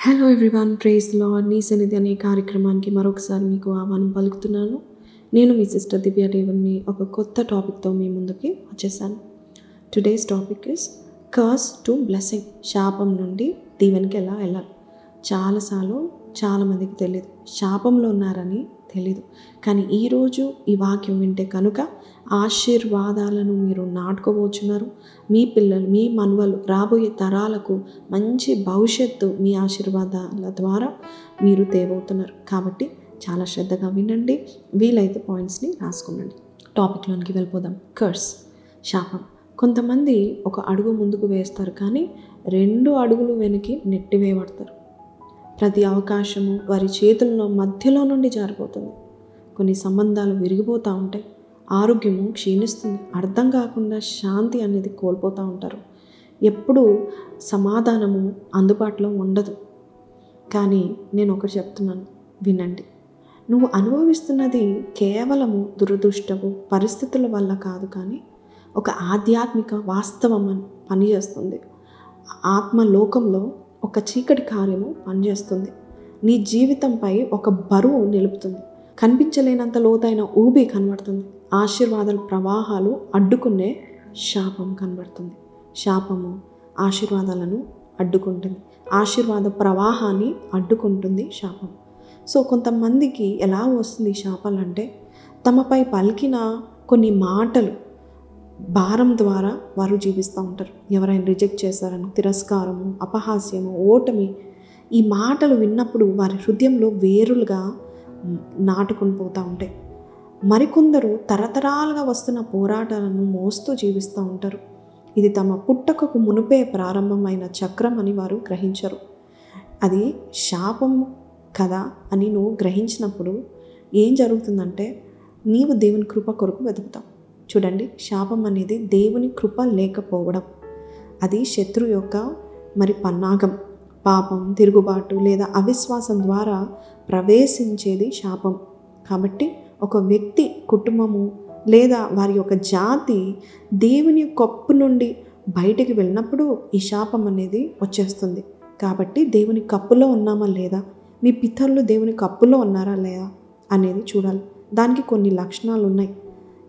Hello everyone, praise lord. నీ సన్నిధి అనే కార్యక్రమానికి మరొకసారి మీకు ఆహ్వానం పలుకుతున్నాను. నేను మీ సిస్టర్ దివ్య దేవుని ఒక కొత్త టాపిక్తో మీ ముందుకి వచ్చేసాను. Today's topic is curse to blessing. శాపం నుండి దీవెనకి ఎలా వెళ్ళాలి. చాలాసార్లు చాలామందికి తెలియదు, శాపంలో ఉన్నారని తెలీదు. కానీ ఈరోజు ఈ వాక్యం వింటే కనుక ఆశీర్వాదాలను మీరు నాటుకోబోతున్నారు. మీ పిల్లలు, మీ మనవలు, రాబోయే తరాలకు మంచి భవిష్యత్తు మీ ఆశీర్వాదాల ద్వారా మీరు తేబోతున్నారు. కాబట్టి చాలా శ్రద్ధగా వినండి, వీలైతే పాయింట్స్ని రాసుకునండి. టాపిక్లోనికి వెళ్ళిపోదాం. కర్స్, శాపం. కొంతమంది ఒక అడుగు ముందుకు వేస్తారు, కానీ 2 అడుగులు వెనక్కి నెట్టివేయబడతారు. ప్రతి అవకాశము వారి చేతుల్లో మధ్యలో నుండి జారిపోతుంది. కొన్ని సంబంధాలు విరిగిపోతూ ఉంటాయి, ఆరోగ్యము క్షీణిస్తుంది, అర్థం కాకుండా శాంతి అనేది కోల్పోతూ ఉంటారు. ఎప్పుడూ సమాధానము అందుబాటులో ఉండదు. కానీ నేను ఒకటి చెప్తున్నాను, వినండి. నువ్వు అనుభవిస్తున్నది కేవలము దురదృష్టపు పరిస్థితుల వల్ల కాదు, కానీ ఒక ఆధ్యాత్మిక వాస్తవం పనిచేస్తుంది. ఆత్మలోకంలో ఒక చీకటి కార్యము పనిచేస్తుంది. నీ జీవితంపై ఒక బరువు నిలుపుతుంది. కనిపించలేనంత లోతైన ఊబి కనబడుతుంది. ఆశీర్వాదాల ప్రవాహాలు అడ్డుకునే శాపం కనబడుతుంది. శాపము ఆశీర్వాదాలను అడ్డుకుంటుంది, ఆశీర్వాద ప్రవాహాన్ని అడ్డుకుంటుంది శాపం. సో కొంతమందికి ఎలా వస్తుంది శాపాలంటే, తమపై పలికిన కొన్ని మాటలు భారం ద్వారా వారు జీవిస్తూ ఉంటారు. ఎవరైనా రిజెక్ట్ చేశారని తిరస్కారము, అపహాస్యము, ఓటమి, ఈ మాటలు విన్నప్పుడు వారి హృదయంలో వేరులుగా నాటుకొని పోతూ ఉంటాయి. మరికొందరు తరతరాలుగా వస్తున్న పోరాటాలను మోస్తూ జీవిస్తూ ఉంటారు. ఇది తమ పుట్టకకు మునుపే ప్రారంభమైన చక్రం అని వారు గ్రహించరు. అది శాపం కదా అని నువ్వు గ్రహించినప్పుడు ఏం జరుగుతుందంటే, నీవు దేవుని కృప కొరకు వెతుకుతావు. చూడండి, శాపం అనేది దేవుని కృప లేకపోవడం, అది శత్రువు యొక్క పన్నాగం. పాపం, తిరుగుబాటు లేదా అవిశ్వాసం ద్వారా ప్రవేశించేది శాపం. కాబట్టి ఒక వ్యక్తి, కుటుంబము లేదా వారి యొక్క జాతి దేవుని కప్పు నుండి బయటికి వెళ్ళినప్పుడు ఈ శాపం అనేది వచ్చేస్తుంది. కాబట్టి దేవుని కప్పులో ఉన్నామా లేదా, మీ పితరులు దేవుని కప్పులో ఉన్నారా లేదా అనేది చూడాలి. దానికి కొన్ని లక్షణాలు ఉన్నాయి.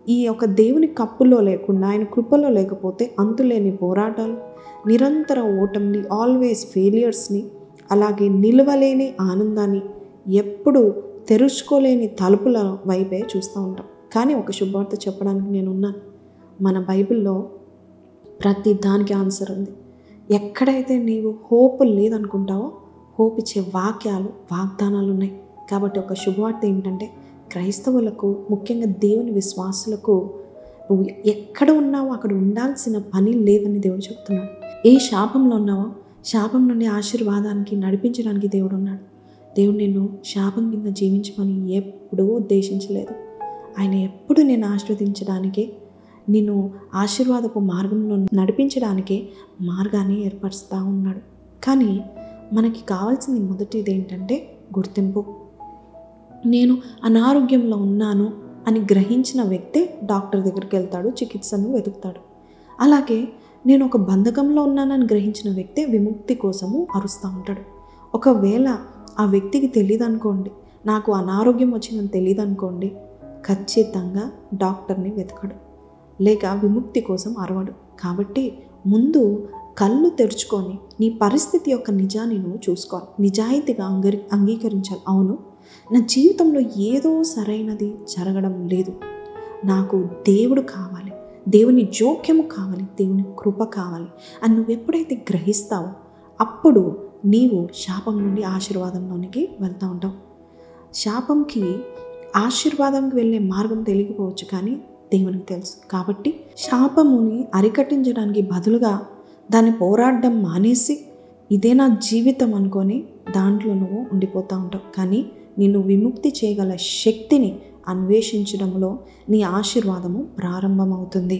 ఈ యొక్క దేవుని కప్పులో లేకుండా, ఆయన కృపలో లేకపోతే అంతులేని పోరాటాలు, నిరంతర ఓటమిని, ఆల్వేస్ ఫెయిలియర్స్ని, అలాగే నిలవలేని ఆనందాన్ని, ఎప్పుడు తెరుచుకోలేని తలుపుల వైపే చూస్తూ ఉంటాం. కానీ ఒక శుభవార్త చెప్పడానికి నేనున్నాను. మన బైబిల్లో ప్రతి దానికి ఆన్సర్ ఉంది. ఎక్కడైతే నీవు హోప్ లేదనుకుంటావో హోప్ ఇచ్చే వాక్యాలు, వాగ్దానాలు ఉన్నాయి. కాబట్టి ఒక శుభవార్త ఏంటంటే, క్రైస్తవులకు, ముఖ్యంగా దేవుని విశ్వాసులకు, నువ్వు ఎక్కడ ఉన్నావో అక్కడ ఉండాల్సిన పని లేదని దేవుడు చెప్తున్నాడు. ఏ శాపంలో ఉన్నావో శాపం నుండి ఆశీర్వాదానికి నడిపించడానికి దేవుడు ఉన్నాడు. దేవుడు నిన్ను శాపం కింద జీవించమని ఎప్పుడూ ఉద్దేశించలేదు. ఆయన ఎప్పుడు నేను ఆశీర్వదించడానికే, నిన్ను ఆశీర్వాదపు మార్గంలో నడిపించడానికే మార్గాన్ని ఏర్పరుస్తూ ఉన్నాడు. కానీ మనకి కావాల్సింది మొదటిది ఏంటంటే గుర్తింపు. నేను అనారోగ్యంలో ఉన్నాను అని గ్రహించిన వ్యక్తే డాక్టర్ దగ్గరికి వెళ్తాడు, చికిత్సను వెతుకుతాడు. అలాగే నేను ఒక బంధకంలో ఉన్నానని గ్రహించిన వ్యక్తే విముక్తి కోసము అరుస్తూ ఉంటాడు. ఒకవేళ ఆ వ్యక్తికి తెలియదు అనుకోండి, నాకు అనారోగ్యం వచ్చిందని తెలియదు అనుకోండి, ఖచ్చితంగా డాక్టర్ని వెతకడు, లేక విముక్తి కోసం అరవడు. కాబట్టి ముందు కళ్ళు తెరుచుకొని నీ పరిస్థితి యొక్క నిజాన్ని నువ్వు చూసుకోవాలి, నిజాయితీగా అంగీకరించాలి. అవును, నా జీవితంలో ఏదో సరైనది జరగడం లేదు, నాకు దేవుడు కావాలి, దేవుని జోక్యము కావాలి, దేవుని కృప కావాలి అని నువ్వు ఎప్పుడైతే గ్రహిస్తావో అప్పుడు నీవు శాపం నుండి ఆశీర్వాదంలోనికి వెళ్తూ ఉంటావు. శాపంకి ఆశీర్వాదంకి వెళ్ళే మార్గం తెలియకపోవచ్చు, కానీ దేవునికి తెలుసు. కాబట్టి శాపముని అరికట్టించడానికి బదులుగా దాన్ని పోరాడడం మానేసి ఇదే నా జీవితం అనుకొని దాంట్లో నువ్వు ఉండిపోతూ ఉంటావు. కానీ నిన్ను విముక్తి చేయగల శక్తిని అన్వేషించడంలో నీ ఆశీర్వాదము ప్రారంభమవుతుంది.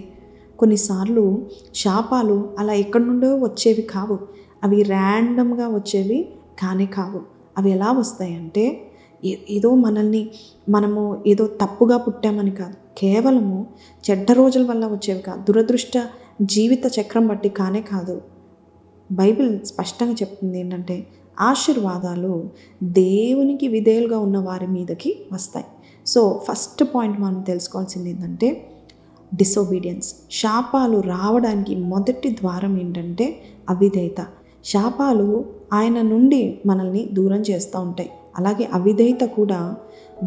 కొన్నిసార్లు శాపాలు అలా ఎక్కడి నుండో వచ్చేవి కావు, అవి ర్యాండమ్గా వచ్చేవి కానే కావు. అవి ఎలా వస్తాయంటే, ఏదో మనము ఏదో తప్పుగా పుట్టామని కాదు, కేవలము చెడ్డ రోజుల వల్ల వచ్చేవి కాదు, దురదృష్ట జీవిత చక్రం బట్టి కానే కాదు. బైబిల్ స్పష్టంగా చెప్తుంది ఏంటంటే, ఆశీర్వాదాలు దేవునికి విధేయులుగా ఉన్న వారి మీదకి వస్తాయి. సో ఫస్ట్ పాయింట్ మనం తెలుసుకోవాల్సింది ఏంటంటే డిసొబీడియన్స్. శాపాలు రావడానికి మొదటి ద్వారం ఏంటంటే అవిధేయత. శాపాలు ఆయన నుండి మనల్ని దూరం చేస్తూ ఉంటాయి. అలాగే అవిధేయత కూడా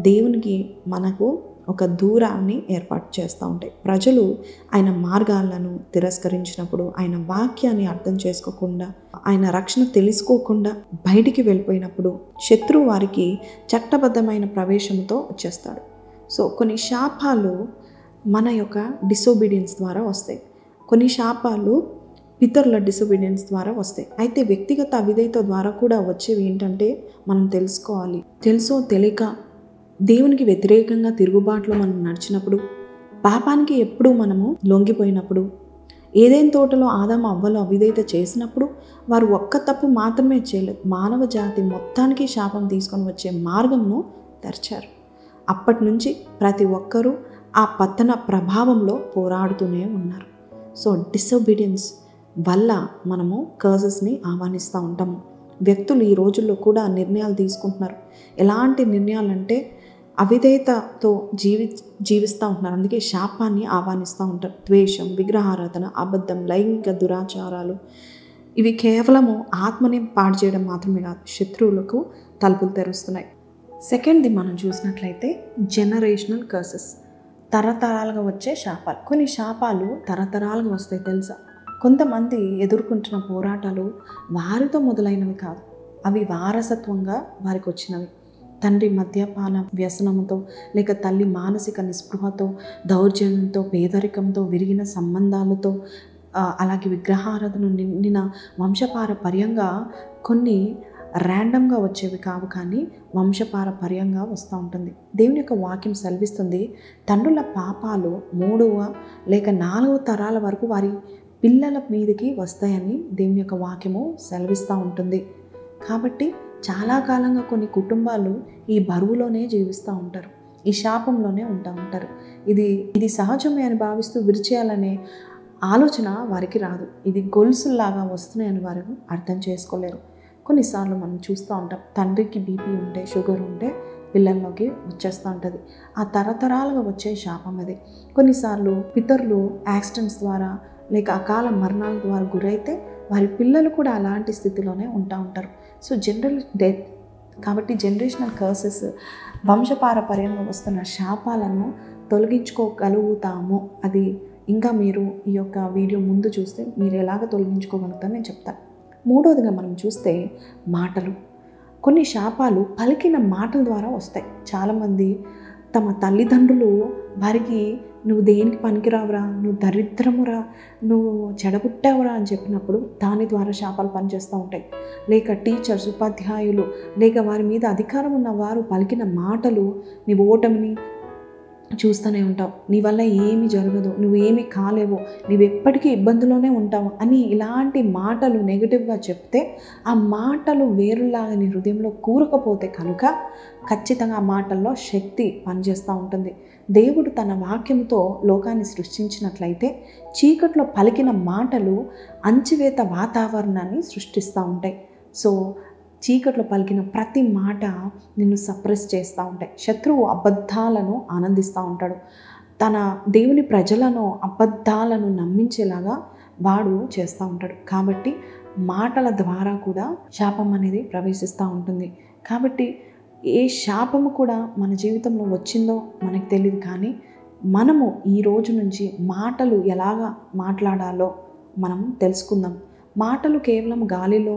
దేవునికి మనకు ఒక దూరాన్ని ఏర్పాటు చేస్తూ ఉంటాయి. ప్రజలు ఆయన మార్గాలను తిరస్కరించినప్పుడు, ఆయన వాక్యాన్ని అర్థం చేసుకోకుండా, ఆయన రక్షణ తెలుసుకోకుండా బయటికి వెళ్ళిపోయినప్పుడు శత్రువు వారికి చట్టబద్ధమైన ప్రవేశంతో వచ్చేస్తాడు. సో కొన్ని శాపాలు మన యొక్క డిసొబీడియన్స్ ద్వారా వస్తాయి. కొన్ని శాపాలు పితరుల డిసొబీడియన్స్ ద్వారా వస్తాయి. అయితే వ్యక్తిగత అవిధేయత ద్వారా కూడా వచ్చేవి ఏంటంటే మనం తెలుసుకోవాలి. తెలుసో తెలియక దేవునికి వ్యతిరేకంగా తిరుగుబాటులో మనం నడిచినప్పుడు, పాపానికి ఎప్పుడూ మనము లొంగిపోయినప్పుడు, ఏదైనా తోటలో ఆదాము అవ్వలు అవిధేయత చేసినప్పుడు వారు ఒక్క తప్పు మాత్రమే చేయలేదు, మానవ జాతి మొత్తానికి శాపం తీసుకొని వచ్చే మార్గంను తెరిచారు. అప్పటి నుంచి ప్రతి ఒక్కరూ ఆ పతన ప్రభావంలో పోరాడుతూనే ఉన్నారు. సో డిసొబీడియన్స్ వల్ల మనము కర్సెస్ని ఆహ్వానిస్తూ ఉంటాము. వ్యక్తులు ఈ రోజుల్లో కూడా నిర్ణయాలు తీసుకుంటున్నారు. ఎలాంటి నిర్ణయాలు అంటే అవిధేయతతో జీవిస్తూ ఉంటున్నారు. అందుకే శాపాన్ని ఆహ్వానిస్తూ ఉంటారు. ద్వేషం, విగ్రహారాధన, అబద్ధం, లైంగిక దురాచారాలు ఇవి కేవలము ఆత్మని పాడు చేయడం మాత్రమే కాదు, శత్రువులకు తలుపులు తెరుస్తున్నాయి. సెకండ్ది మనం చూసినట్లయితే జనరేషనల్ కర్సెస్. తరతరాలుగా వచ్చే శాపాలు. కొన్ని శాపాలు తరతరాలుగా వస్తాయి తెలుసా. కొంతమంది ఎదుర్కొంటున్న పోరాటాలు వారితో మొదలైనవి కాదు, అవి వారసత్వంగా వారికి వచ్చినవి. తండ్రి మద్యపాన వ్యసనంతో, లేక తల్లి మానసిక నిస్పృహతో, దౌర్జన్యంతో, పేదరికంతో, విరిగిన సంబంధాలతో, అలాగే విగ్రహారాధన నిండిన వంశపారపర్యంగా కొన్ని ర్యాండమ్గా వచ్చేవి కావు, కానీ వంశపారపర్యంగా వస్తూ ఉంటుంది. దేవుని యొక్క వాక్యం సెలవిస్తుంది, తండ్రుల పాపాలు 3వ లేక 4వ తరాల వరకు వారి పిల్లల మీదకి వస్తాయని దేవుని యొక్క వాక్యము సెలవిస్తూ ఉంటుంది. కాబట్టి చాలా కాలంగా కొన్ని కుటుంబాలు ఈ బరువులోనే జీవిస్తూ ఉంటారు, ఈ శాపంలోనే ఉంటారు. ఇది సహజమే అని భావిస్తూ విరిచేయాలనే ఆలోచన వారికి రాదు. ఇది గొలుసుల్లాగా వస్తున్నాయని వారు అర్థం చేసుకోలేరు. కొన్నిసార్లు మనం చూస్తూ ఉంటాం, తండ్రికి బీపీ ఉంటే, షుగర్ ఉంటే పిల్లల్లోకి వచ్చేస్తూ ఉంటుంది. ఆ తరతరాలుగా వచ్చే శాపం అది. కొన్నిసార్లు పితరులు యాక్సిడెంట్స్ ద్వారా లేక అకాల మరణాల ద్వారా గురైతే వారి పిల్లలు కూడా అలాంటి స్థితిలోనే ఉంటారు. సో కాబట్టి జనరేషనల్ కర్సెస్, వంశపారపర్యంగా వస్తున్న శాపాలను తొలగించుకోగలుగుతాము. అది ఇంకా మీరు ఈ యొక్క వీడియో ముందు చూస్తే మీరు ఎలాగ తొలగించుకోగలుగుతారో నేను చెప్తాను. మూడవదిగా మనం చూస్తే మాటలు. కొన్ని శాపాలు పలికిన మాటల ద్వారా వస్తాయి. చాలామంది తమ తల్లిదండ్రులు వారికి నువ్వు దేనికి పనికిరావురా, నువ్వు దరిద్రమురా, నువ్వు చెడగొట్టావురా అని చెప్పినప్పుడు దాని ద్వారా శాపాలు పనిచేస్తూ ఉంటాయి. లేక టీచర్స్, ఉపాధ్యాయులు, లేక వారి మీద అధికారం ఉన్న వారు పలికిన మాటలు నీవు ఓటమిని చూస్తూనే ఉంటావు, నీ వల్ల ఏమీ జరగదు, నువ్వు ఏమీ కాలేవు, నువ్వు ఎప్పటికీ ఇబ్బందులోనే ఉంటావు అని ఇలాంటి మాటలు నెగిటివ్గా చెప్తే ఆ మాటలు వేరులాగా నీ హృదయంలో కూరకపోతే కనుక ఖచ్చితంగా ఆ మాటల్లో శక్తి పనిచేస్తూ ఉంటుంది. దేవుడు తన వాక్యంతో లోకాన్ని సృష్టించినట్లయితే చీకట్లో పలికిన మాటలు అంచివేత వాతావరణాన్ని సృష్టిస్తూ ఉంటాయి. సో చీకట్లో పలికిన ప్రతి మాట నిన్ను సప్రెస్ చేస్తూ ఉంటాయి. శత్రువు అబద్ధాలను ఆనందిస్తూ ఉంటాడు. తన దేవుని ప్రజలను అబద్ధాలను నమ్మించేలాగా వాడు చేస్తూ ఉంటాడు. కాబట్టి మాటల ద్వారా కూడా శాపం అనేది ప్రవేశిస్తూ ఉంటుంది. కాబట్టి ఏ శాపము కూడా మన జీవితంలో వచ్చిందో మనకు తెలియదు, కానీ మనము ఈ రోజు నుంచి మాటలు ఎలాగా మాట్లాడాలో మనం తెలుసుకుందాం. మాటలు కేవలం గాలిలో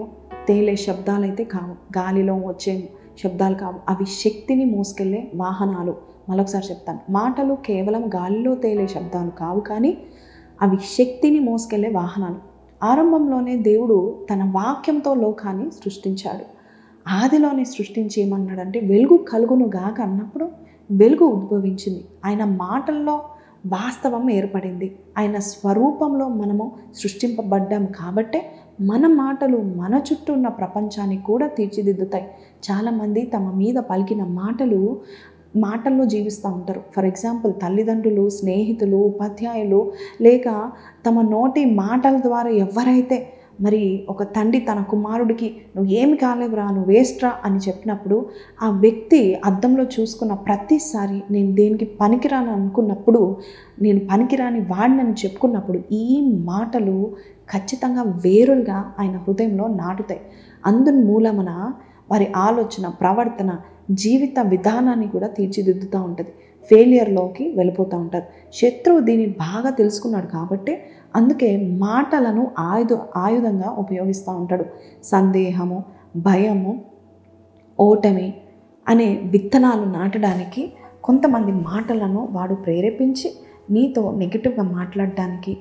తేలే శబ్దాలైతే కావు, గాలిలో వచ్చే శబ్దాలు కావు, అవి శక్తిని మోసుకెళ్ళే వాహనాలు. మరొకసారి చెప్తాను, మాటలు కేవలం గాలిలో తేలే శబ్దాలు కావు, కానీ అవి శక్తిని మోసుకెళ్ళే వాహనాలు. ఆరంభంలోనే దేవుడు తన వాక్యంతో లోకాన్ని సృష్టించాడు. ఆదిలోనే సృష్టించి ఏమన్నాడంటే వెలుగు కలుగును గాక అన్నప్పుడు వెలుగు ఉద్భవించింది. ఆయన మాటల్లో వాస్తవం ఏర్పడింది. ఆయన స్వరూపంలో మనము సృష్టింపబడ్డాం. కాబట్టే మన మాటలు మన చుట్టూ ఉన్న ప్రపంచాన్ని కూడా తీర్చిదిద్దుతాయి. చాలామంది తమ మీద పలికిన మాటల్లో జీవిస్తూ ఉంటారు. ఫర్ ఎగ్జాంపుల్ తల్లిదండ్రులు, స్నేహితులు, ఉపాధ్యాయులు, లేక తమ నోటి మాటల ద్వారా ఎవరైతే మరి ఒక తండ్రి తన కుమారుడికి నువ్వు ఏమి కాలేవురా, నువ్వు వేస్ట్రా అని చెప్పినప్పుడు ఆ వ్యక్తి అద్దంలో చూసుకున్న ప్రతిసారి నేను దేనికి పనికిరాని అనుకున్నప్పుడు, నేను పనికిరాని వాడినని చెప్పుకున్నప్పుడు ఈ మాటలు ఖచ్చితంగా వేరుగా ఆయన హృదయంలో నాటుతాయి. అందుని మూలమున వారి ఆలోచన, ప్రవర్తన, జీవిత విధానాన్ని కూడా తీర్చిదిద్దుతూ ఉంటుంది. ఫెయిలియర్లోకి వెళ్ళిపోతూ ఉంటారు. శత్రువు దీన్ని బాగా తెలుసుకున్నాడు కాబట్టి అందుకే మాటలను ఆయుధంగా ఉపయోగిస్తూ ఉంటాడు. సందేహము, భయము, ఓటమి అనే విత్తనాలు నాటడానికి కొంతమంది మాటలను వాడు ప్రేరేపించి నీతో నెగిటివ్గా మాట్లాడడానికి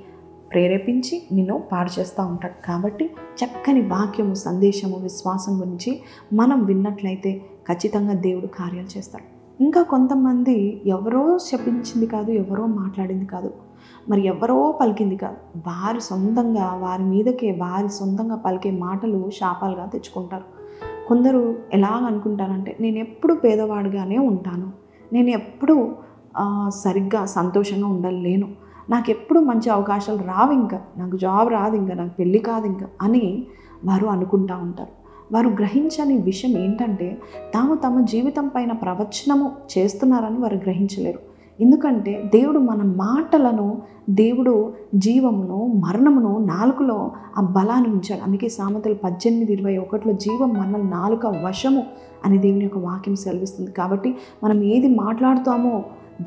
ప్రేరేపించి నిన్ను పాడు చేస్తూ ఉంటాడు. కాబట్టి చక్కని వాక్యము, సందేశము, విశ్వాసం గురించి మనం విన్నట్లయితే ఖచ్చితంగా దేవుడు కార్యాలు చేస్తాడు. ఇంకా కొంతమంది ఎవరో శపించింది కాదు, ఎవరో మాట్లాడింది కాదు, మరి ఎవరో పలికింది కాదు, వారి సొంతంగా వారి మీదకే వారి సొంతంగా పలికే మాటలు శాపాలుగా తెచ్చుకుంటారు. కొందరు ఎలాగ అనుకుంటారంటే నేను ఎప్పుడు పేదవాడిగానే ఉంటాను, నేను ఎప్పుడు సరిగ్గా సంతోషంగా ఉండలేను, నాకు ఎప్పుడు మంచి అవకాశాలు రావు, ఇంకా నాకు జాబ్ రాదు, ఇంకా నాకు పెళ్ళి కాదు ఇంకా అని వారు అనుకుంటూ ఉంటారు. వారు గ్రహించని విషయం ఏంటంటే తమ జీవితం పైన ప్రవచనము చేస్తున్నారని వారు గ్రహించలేరు. ఎందుకంటే దేవుడు మన మాటలను, దేవుడు జీవమును మరణమును నాలుకలో ఆ బలాన్ని ఉంచాడు. అందుకే సామెతలు 18:21 జీవం మరణం నాలుక వశము అని దేవుని యొక్క వాక్యం సెలవిస్తుంది. కాబట్టి మనం ఏది మాట్లాడుతామో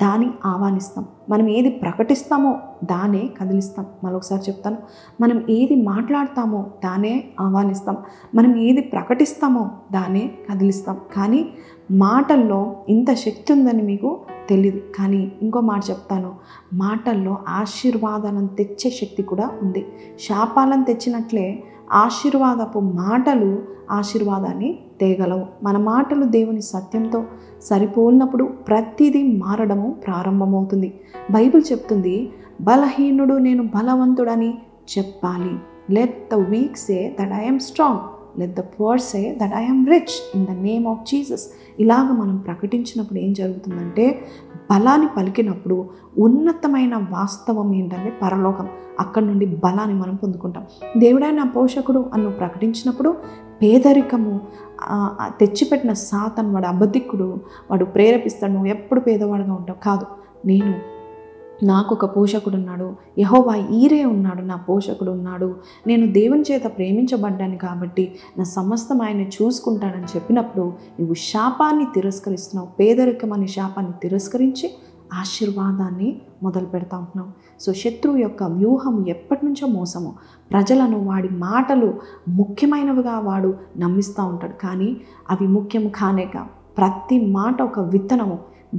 దాన్ని ఆహ్వానిస్తాం, మనం ఏది ప్రకటిస్తామో దానే కదిలిస్తాం. మరొకసారి చెప్తాను, మనం ఏది మాట్లాడతామో దానే ఆహ్వానిస్తాం, మనం ఏది ప్రకటిస్తామో దానే కదిలిస్తాం. కానీ మాటల్లో ఇంత శక్తి ఉందని మీకు తెలియదు. కానీ ఇంకో మాట చెప్తాను, మాటల్లో ఆశీర్వాదాలను తెచ్చే శక్తి కూడా ఉంది. శాపాలను తెచ్చినట్లే ఆశీర్వాదపు మాటలు ఆశీర్వాదాన్ని తేగలవు. మన మాటలు దేవుని సత్యంతో సరిపోలినప్పుడు ప్రతిదీ మారడము ప్రారంభమవుతుంది. బైబిల్ చెప్తుంది, బలహీనుడు నేను బలవంతుడని చెప్పాలి. Let the week say that I am strong, let the poor say that I am rich in the name of Jesus. ఇలాగ మనం ప్రకటించినప్పుడు ఏం జరుగుతుందంటే, బలాన్ని పలికినప్పుడు ఉన్నతమైన వాస్తవం ఏంటంటే పరలోకం, అక్కడి నుండి బలాన్ని మనం పొందుకుంటాం. దేవుడే నా పోషకుడు అని ప్రకటించినప్పుడు పేదరికము తెచ్చిపెట్టిన సాతాను, వాడు అబద్ధికుడు, వాడు ప్రేరేపిస్తాడు, నువ్వు ఎప్పుడు పేదవాడుగా ఉంటావు. కాదు, నాకు ఒక పోషకుడు ఉన్నాడు, యెహోవా ఈరే ఉన్నాడు, నా పోషకుడు ఉన్నాడు, నేను దేవుని చేత ప్రేమించబడ్డాను కాబట్టి నా సమస్తం ఆయన చూసుకుంటాడని చెప్పినప్పుడు నువ్వు శాపాన్ని తిరస్కరిస్తున్నావు. పేదరికం అనే శాపాన్ని తిరస్కరించి ఆశీర్వాదాన్ని మొదలు పెడతా ఉంటున్నావు. సో శత్రువు యొక్క వ్యూహం ఎప్పటి నుంచో మోసము. ప్రజలను వాడి మాటలు ముఖ్యమైనవిగా వాడు నమ్మిస్తూ ఉంటాడు, కానీ అవి ముఖ్యం కానే కావు. ప్రతి మాట ఒక విత్తనము.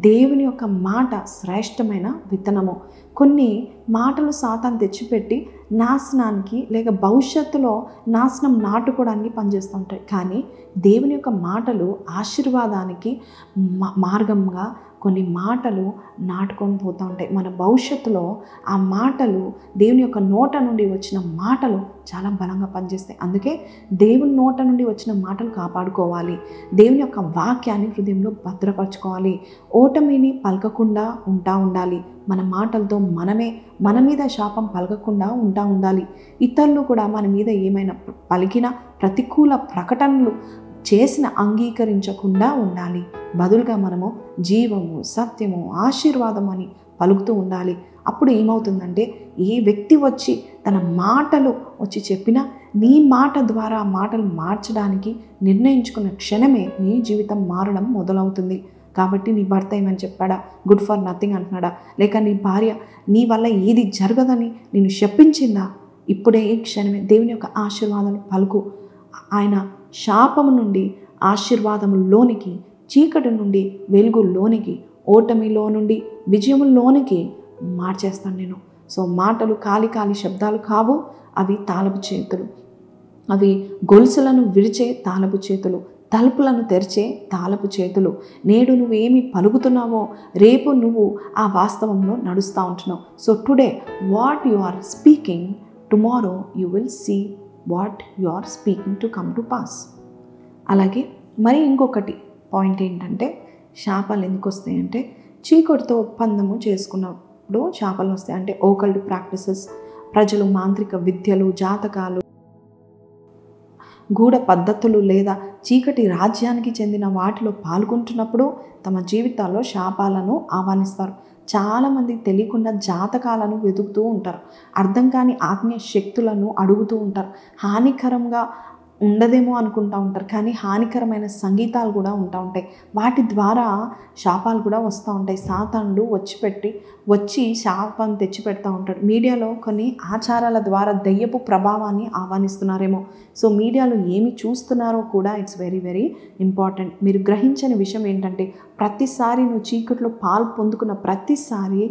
దేవుని యొక్క మాట శ్రేష్టమైన విత్తనము. కొన్ని మాటలు సాతాను తెచ్చిపెట్టి నాశనానికి లేక భవిష్యత్తులో నాశనం నాటుకోవడానికి పనిచేస్తూ ఉంటాయి. కానీ దేవుని యొక్క మాటలు ఆశీర్వాదానికి మార్గంగా కొన్ని మాటలు నాటుకొని పోతూ ఉంటాయి. మన భవిష్యత్తులో ఆ మాటలు, దేవుని యొక్క నోట నుండి వచ్చిన మాటలు చాలా బలంగా పనిచేస్తాయి. అందుకే దేవుని నోట నుండి వచ్చిన మాటలు కాపాడుకోవాలి. దేవుని యొక్క వాక్యాన్ని హృదయంలో భద్రపరచుకోవాలి. ఓటమిని పలకకుండా ఉండాలి. మన మాటలతో మన మీద శాపం పలకకుండా ఉండాలి. ఇతరులు కూడా మన మీద ఏమైనా పలికిన ప్రతికూల ప్రకటనలు చేసిన అంగీకరించకుండా ఉండాలి. బదులుగా మనము జీవము, సత్యము, ఆశీర్వాదం అని పలుకుతూ ఉండాలి. అప్పుడు ఏమవుతుందంటే, ఏ వ్యక్తి వచ్చి తన మాటలు వచ్చి చెప్పినా నీ మాట ద్వారా ఆ మాటలు మార్చడానికి నిర్ణయించుకున్న క్షణమే నీ జీవితం మారడం మొదలవుతుంది. కాబట్టి నీ భర్త ఏమని చెప్పాడా, గుడ్ ఫర్ నథింగ్ అంటున్నాడా, లేక నీ భార్య నీ వల్ల ఏది జరగదని నిన్ను శపించిందా, ఇప్పుడే ఈ క్షణమే దేవుని యొక్క ఆశీర్వాదాలు పలుకు. ఆయన శాపము నుండి ఆశీర్వాదములోనికి, చీకటి నుండి వెలుగులోనికి, ఓటమిలో నుండి విజయములోనికి మార్చేస్తాను నేను. సో మాటలు ఖాళీ శబ్దాలు కావు, అవి తాళపు చేతులు, అవి గొలుసులను విరిచే తాళపు చేతులు, తలుపులను తెరిచే తాళపు చేతులు. నేడు నువ్వేమి పలుకుతున్నావో రేపు నువ్వు ఆ వాస్తవంలో నడుస్తూ ఉంటున్నావు. So today what you are speaking, tomorrow you will see what you are speaking to come to pass. అలాగే మరి ఇంకొకటి పాయింట్ ఏంటంటే, శాపాలు ఎందుకు వస్తాయంటే, చీకటితో ఒప్పందము చేసుకున్నప్పుడు శాపాలు వస్తాయి. అంటే ఓకల్ట్ ప్రాక్టీసెస్, ప్రజలు మాంత్రిక విద్యలు, జాతకాలు, గూఢ పద్ధతులు లేదా చీకటి రాజ్యానికి చెందిన వాటిలో పాల్గొంటున్నప్పుడు తమ జీవితాల్లో శాపాలను ఆహ్వానిస్తారు. చాలామంది తెలియకుండా జాతకాలను వెతుకుతూ ఉంటారు. అర్థం కాని ఆత్మీయ శక్తులను అడుగుతూ ఉంటారు. హానికరంగా ఉండదేమో అనుకుంటూ ఉంటారు, కానీ హానికరమైన సంగీతాలు కూడా ఉంటాయి. వాటి ద్వారా శాపాలు కూడా వస్తూ ఉంటాయి. సాతానుడు వచ్చి శాపం తెచ్చి పెడతా ఉంటాడు. మీడియాలో కొన్ని ఆచారాల ద్వారా దెయ్యపు ప్రభావాన్ని ఆహ్వానిస్తున్నారేమో. సో మీడియాలో ఏమి చూస్తున్నారో కూడా ఇట్స్ వెరీ వెరీ ఇంపార్టెంట్. మీరు గ్రహించని విషయం ఏంటంటే, ప్రతిసారి నువ్వు చీకట్లో పాలు పొందుకున్న ప్రతిసారి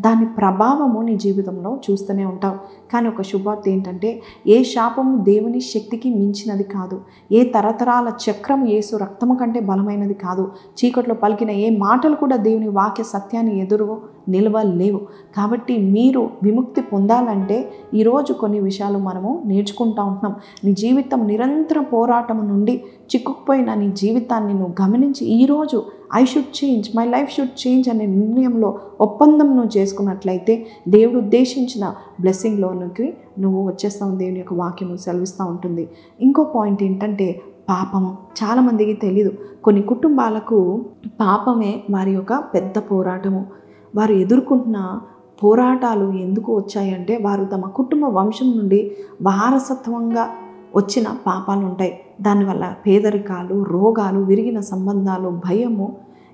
దాని ప్రభావము నీ జీవితంలో చూస్తూనే ఉంటావు. కానీ ఒక శుభవార్త ఏంటంటే, ఏ శాపము దేవుని శక్తికి మించినది కాదు. ఏ తరతరాల చక్రము యేసు రక్తము కంటే బలమైనది కాదు. చీకట్లో పలికిన ఏ మాటలు కూడా దేవుని వాక్య సత్యాన్ని ఎదురు నిలవలేవు. కాబట్టి మీరు విముక్తి పొందాలంటే ఈరోజు కొన్ని విషయాలు మనము నేర్చుకుంటూ ఉంటున్నాం. నీ జీవితం నిరంతర పోరాటం నుండి చిక్కుకుపోయిన నీ జీవితాన్ని నువ్వు గమనించి ఈరోజు I should change, my life should change అనే నిర్ణయంలో ఒప్పందం నువ్వు చేసుకున్నట్లయితే దేవుడు ఉద్దేశించిన బ్లెస్సింగ్లోనికి నువ్వు వచ్చేస్తావు. దేవుని యొక్క వాక్యము సెలవిస్తూ ఉంటుంది. ఇంకో పాయింట్ ఏంటంటే పాపము. చాలామందికి తెలీదు. కొన్ని కుటుంబాలకు పాపమే వారి యొక్క పెద్ద పోరాటము. వారు ఎదుర్కొంటున్న పోరాటాలు ఎందుకు వచ్చాయంటే, వారు తమ కుటుంబ వంశం నుండి వారసత్వంగా వచ్చిన పాపాలు ఉంటాయి. దానివల్ల పేదరికాలు, రోగాలు, విరిగిన సంబంధాలు, భయము,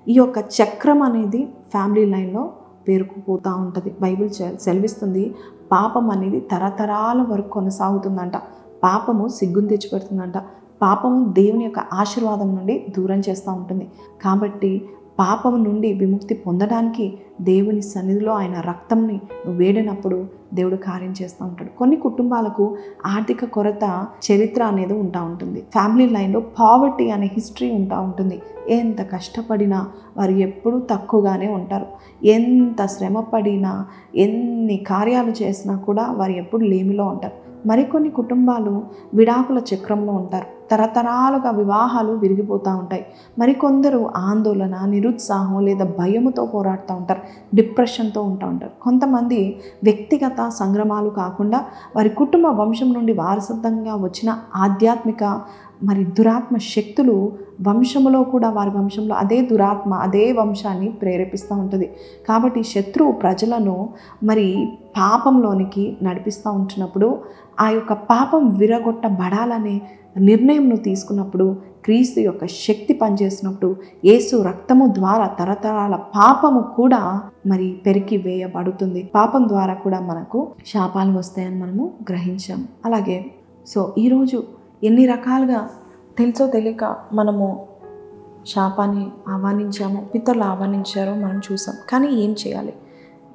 ఈ యొక్క చక్రం అనేది ఫ్యామిలీ లైన్లో పేరుకుపోతూ ఉంటుంది. బైబిల్ సెలవిస్తుంది, పాపం అనేది తరతరాల వరకు కొనసాగుతుందంట. పాపము సిగ్గును తెచ్చిపెడుతుందంట. పాపము దేవుని యొక్క ఆశీర్వాదం నుండి దూరం చేస్తూ ఉంటుంది. కాబట్టి పాపం నుండి విముక్తి పొందడానికి దేవుని సన్నిధిలో ఆయన రక్తంని వేడినప్పుడు దేవుడు కార్యం చేస్తూ ఉంటాడు. కొన్ని కుటుంబాలకు ఆర్థిక కొరత చరిత్ర అనేది ఉంటుంది. ఫ్యామిలీ లైన్లో పావర్టీ అనే హిస్టరీ ఉంటుంది. ఎంత కష్టపడినా వారు ఎప్పుడూ తక్కువగానే ఉంటారు. ఎంత శ్రమ పడినా, ఎన్ని కార్యాలు చేసినా కూడా వారు ఎప్పుడు లేమిలో ఉంటారు. మరికొన్ని కుటుంబాలు విడాకుల చక్రంలో ఉంటారు. తరతరాలుగా వివాహాలు విరిగిపోతూ ఉంటాయి. మరికొందరు ఆందోళన, నిరుత్సాహం లేదా భయముతో పోరాడుతూ ఉంటారు. డిప్రెషన్తో ఉంటారు. కొంతమంది వ్యక్తిగత సంగ్రమాలు కాకుండా వారి కుటుంబ వంశం నుండి వారసత్వంగా వచ్చిన ఆధ్యాత్మిక దురాత్మ శక్తులు వంశంలో కూడా, వారి వంశంలో అదే దురాత్మ అదే వంశాన్ని ప్రేరేపిస్తూ ఉంటుంది. కాబట్టి శత్రువు ప్రజలను పాపంలోనికి నడిపిస్తూ ఉంటున్నప్పుడు, ఆ యొక్క పాపం విరగొట్టబడాలనే నిర్ణయం నువ్వు తీసుకున్నప్పుడు, క్రీస్తు యొక్క శక్తి పనిచేసినప్పుడు, యేసు రక్తము ద్వారా తరతరాల పాపము కూడా పెరికి వేయబడుతుంది. పాపం ద్వారా కూడా మనకు శాపాలు వస్తాయని మనము గ్రహించాము. అలాగే ఈరోజు ఎన్ని రకాలుగా తెలుసో తెలియక మనము శాపాన్ని ఆహ్వానించాము, పితరులు ఆహ్వానించారో మనం చూసాం. కానీ ఏం చేయాలి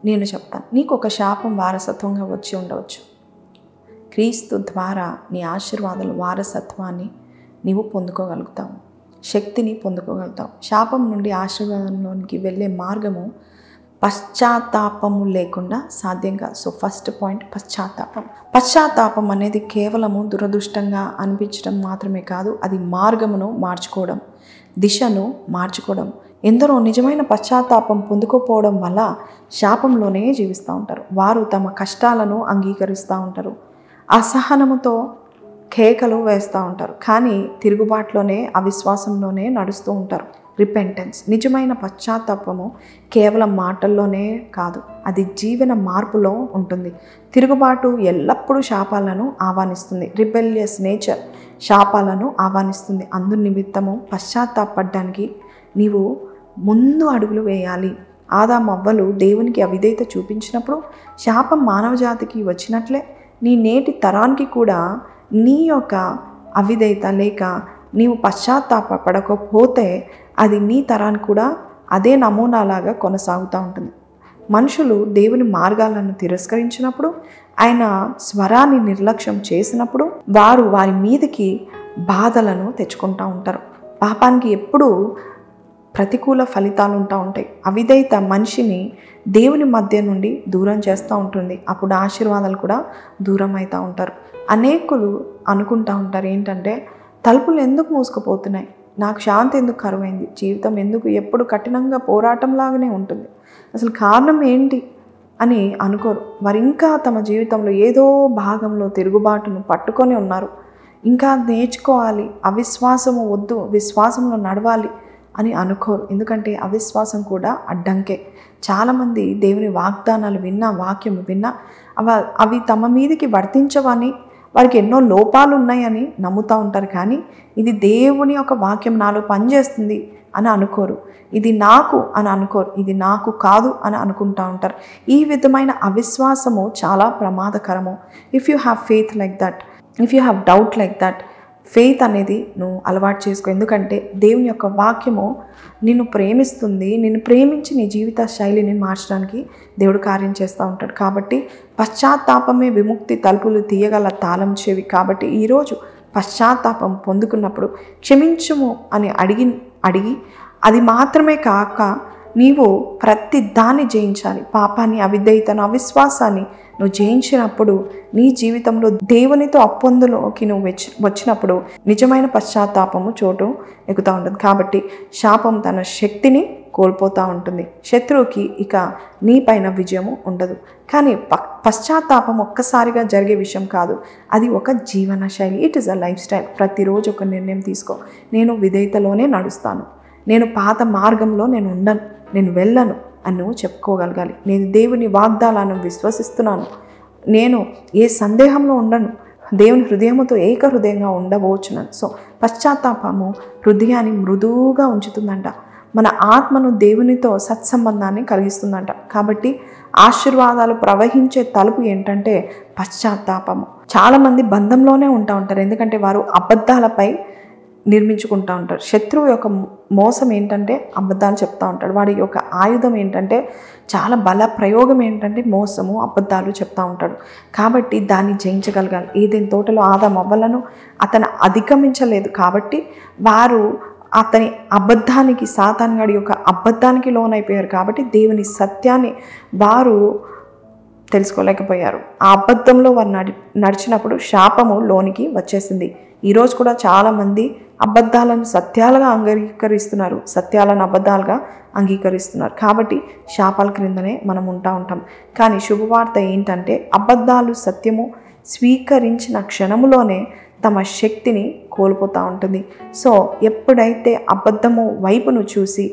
నేను చెప్తాను. నీకు ఒక శాపం వారసత్వంగా వచ్చి ఉండవచ్చు. క్రీస్తు ద్వారా నీ ఆశీర్వాదాలు, వారసత్వాన్ని నీవు పొందుకోగలుగుతావు, శక్తిని పొందుకోగలుగుతావు. శాపం నుండి ఆశీర్వాదంలోనికి వెళ్ళే మార్గము పశ్చాత్తాపము లేకుండా సాధ్యం కాదు. ఫస్ట్ పాయింట్ పశ్చాత్తాపం అనేది కేవలము దురదృష్టంగా అనిపించడం మాత్రమే కాదు, అది మార్గమును మార్చుకోవడం, దిశను మార్చుకోవడం. ఎందరో నిజమైన పశ్చాత్తాపం పొందుకోపోవడం వల్ల శాపంలోనే జీవిస్తూ ఉంటారు. వారు తమ కష్టాలను అంగీకరిస్తూ ఉంటారు, అసహనముతో కేకలు వేస్తూ ఉంటారు, కానీ తిరుగుబాటులోనే, అవిశ్వాసంలోనే నడుస్తూ ఉంటారు. రిపెంటెన్స్, నిజమైన పశ్చాత్తాపము కేవలం మాటల్లోనే కాదు, అది జీవన మార్పులో ఉంటుంది. తిరుగుబాటు ఎల్లప్పుడూ శాపాలను ఆహ్వానిస్తుంది. Rebellious nature శాపాలను ఆహ్వానిస్తుంది. అందు నిమిత్తము పశ్చాత్తాపడడానికి నీవు ముందు అడుగులు వేయాలి. ఆదాము అవ్వలు దేవునికి అవిధేయత చూపించినప్పుడు శాపం మానవ జాతికి వచ్చినట్లే నీ నేటి తరానికి కూడా నీ యొక్క అవిధేయత లేక నీవు పశ్చాత్తాపడకపోతే అది నీ తరానికి కూడా అదే నమూనాలాగా కొనసాగుతూ ఉంటుంది. మనుషులు దేవుని మార్గాలను తిరస్కరించినప్పుడు, ఆయన స్వరాన్ని నిర్లక్ష్యం చేసినప్పుడు వారి మీదకి బాధలను తెచ్చుకుంటూ ఉంటారు. పాపానికి ఎప్పుడూ ప్రతికూల ఫలితాలు ఉంటాయి. అవిధేయత మనిషిని దేవుని మధ్య నుండి దూరం చేస్తూ ఉంటుంది. అప్పుడు ఆశీర్వాదాలు కూడా దూరం అవుతూ ఉంటారు. అనేకులు అనుకుంటూ ఉంటారు ఏంటంటే, తలుపులు ఎందుకు మూసుకుపోతున్నాయి, నాకు శాంతి ఎందుకు కరువైంది, జీవితం ఎందుకు ఎప్పుడు కఠినంగా పోరాటంలాగానే ఉంటుంది, అసలు కారణం ఏంటి అని అనుకోరు. వారు ఇంకా తమ జీవితంలో ఏదో భాగంలో తిరుగుబాటును పట్టుకొని ఉన్నారు. ఇంకా నేర్చుకోవాలి, అవిశ్వాసము వద్దు, విశ్వాసంలో నడవాలి అని అనుకోరు. ఎందుకంటే అవిశ్వాసం కూడా అడ్డంకే. చాలామంది దేవుని వాగ్దానాలు విన్నా, వాక్యం విన్నా అవి తమ మీదకి వర్తించవని, వారికి ఎన్నో లోపాలు ఉన్నాయని నమ్ముతూ ఉంటారు. కానీ ఇది దేవుని యొక్క వాక్యం నాలో పనిచేస్తుంది అని అనుకోరు. ఇది నాకు అని అనుకోరు. ఇది నాకు కాదు అని అనుకుంటూ ఉంటారు. ఈ విధమైన అవిశ్వాసము చాలా ప్రమాదకరము. If you have faith like that, if you have doubt like that, faith అనేది నువ్వు అలవాటు చేసుకో. ఎందుకంటే దేవుని యొక్క వాక్యము నిన్ను ప్రేమిస్తుంది. నిన్ను ప్రేమించి నీ జీవిత శైలిని మార్చడానికి దేవుడు కార్యం చేస్తూ ఉంటాడు. కాబట్టి పశ్చాత్తాపమే విముక్తి తలుపులు తీయగల తాళం చెవి. కాబట్టి ఈరోజు పశ్చాత్తాపం పొందుకున్నప్పుడు క్షమించుము అని అడిగి అది మాత్రమే కాక నీవు ప్రతి దాన్ని జయించాలి. పాపాన్ని, అవిధేయతను, అవిశ్వాసాన్ని నువ్వు జయించినప్పుడు నీ జీవితంలో దేవునితో అప్పొందులోకి నువ్వు వచ్చినప్పుడు నిజమైన పశ్చాత్తాపము చోటు ఎక్కుతూ ఉంటుంది. కాబట్టి శాపం తన శక్తిని కోల్పోతూ ఉంటుంది. శత్రువుకి ఇక నీ పైన విజయము ఉండదు. కానీ పశ్చాత్తాపం ఒక్కసారిగా జరిగే విషయం కాదు. అది ఒక జీవన శైలి. It is a life style. ప్రతిరోజు ఒక నిర్ణయం తీసుకో. నేను విధేయతలోనే నడుస్తాను, నేను పాత మార్గంలో నేను ఉండను, నేను వెళ్ళను అని నువ్వు చెప్పుకోగలగాలి. నేను దేవుని వాగ్దానాలను విశ్వసిస్తున్నాను, నేను ఏ సందేహంలో ఉండను, దేవుని హృదయముతో ఏక హృదయంగా ఉండబోచున్నాను. సో పశ్చాత్తాపము హృదయాన్ని మృదువుగా ఉంచుతుందంట. మన ఆత్మను దేవునితో సత్సంబంధాన్ని కలిగిస్తుందంట. కాబట్టి ఆశీర్వాదాలు ప్రవహించే తలుపు ఏంటంటే పశ్చాత్తాపము. చాలామంది బంధంలోనే ఉంటారు. ఎందుకంటే వారు అబద్ధాలపై నిర్మించుకుంటూ ఉంటారు. శత్రువు యొక్క మోసం ఏంటంటే అబద్ధాలు చెప్తూ ఉంటాడు. వాడి యొక్క ఆయుధం ఏంటంటే, చాలా బల ప్రయోగం ఏంటంటే మోసము, అబద్ధాలు చెప్తూ ఉంటాడు. కాబట్టి దాన్ని జయించగలగాలి. ఏదైనా తోటలో ఆదాము అవ్వలను అతను అధిగమించలేదు. కాబట్టి వారు అతని అబద్ధానికి, సాతానుగాడి యొక్క అబద్ధానికి లోనైపోయారు. కాబట్టి దేవుని సత్యాన్ని వారు తెలుసుకోలేకపోయారు. ఆ అబద్ధంలో వారు నడిచినప్పుడు శాపము లోనికి వచ్చేసింది. ఈరోజు కూడా చాలామంది అబద్ధాలను సత్యాలుగా అంగీకరిస్తున్నారు, సత్యాలను అబద్ధాలుగా అంగీకరిస్తున్నారు. కాబట్టి శాపాల క్రిందనే మనం ఉంటాం. కానీ శుభవార్త ఏంటంటే అబద్ధాలు సత్యము స్వీకరించిన క్షణములోనే తమ శక్తిని కోల్పోతూ ఉంటుంది. సో ఎప్పుడైతే అబద్ధము వైపును చూసి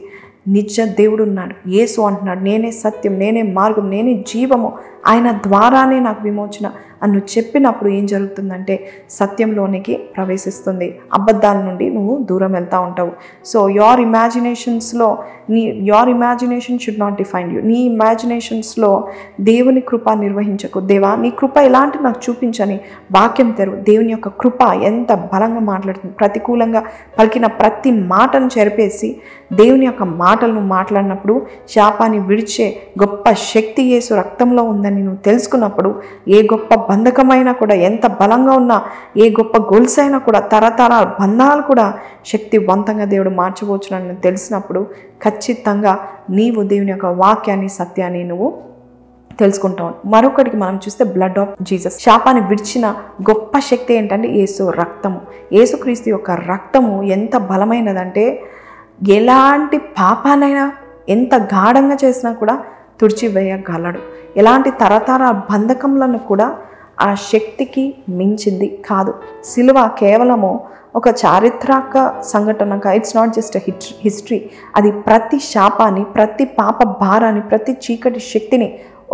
నిజ దేవుడు ఉన్నాడు, యేసు అంటున్నాడు, నేనే సత్యం, నేనే మార్గం, నేనే జీవము, ఆయన ద్వారానే నాకు విమోచన అని నువ్వు చెప్పినప్పుడు ఏం జరుగుతుందంటే సత్యంలోనికి ప్రవేశిస్తుంది. అబద్ధాల నుండి నువ్వు దూరం వెళ్తూ ఉంటావు. So your imagination should not define you. నీ ఇమాజినేషన్స్లో దేవుని కృప నిర్వహించకు. దేవా నీ కృప ఎలాంటి నాకు చూపించని వాక్యం తెరువు. దేవుని యొక్క కృప ఎంత బలంగా మాట్లాడుతుంది. ప్రతికూలంగా పలికిన ప్రతి మాటను చెరిపేసి దేవుని యొక్క మాటలను మాట్లాడినప్పుడు శాపాన్ని విడిచే గొప్ప శక్తి యేసు రక్తంలో ఉందని నువ్వు తెలుసుకున్నప్పుడు ఏ గొప్ప బంధకమైనా కూడా, ఎంత బలంగా ఉన్నా, ఏ గొప్ప గొలుసైనా కూడా, తరతరాల బంధాలు కూడా శక్తివంతంగా దేవుడు మార్చబోచునని తెలిసినప్పుడు ఖచ్చితంగా నీవు దేవుని యొక్క వాక్యాన్ని, సత్యాన్ని నువ్వు తెలుసుకుంటాం. మరొకటికి మనం చూస్తే బ్లడ్ ఆఫ్ జీసస్, శాపాన్ని విడిచిన గొప్ప శక్తి ఏంటంటే యేసు రక్తము. యేసుక్రీస్తు యొక్క రక్తము ఎంత బలమైనదంటే ఎలాంటి పాపానైనా ఎంత గాఢంగా చేసినా కూడా తుడిచివేయగలడు. ఎలాంటి తరతరాల బంధకములను కూడా ఆ శక్తికి మించింది కాదు. సిలువ కేవలము ఒక చారిత్రక సంఘటనక, ఇట్స్ నాట్ జస్ట్ హిస్టరీ. అది ప్రతి శాపాన్ని, ప్రతి పాప భారాన్ని, ప్రతి చీకటి శక్తిని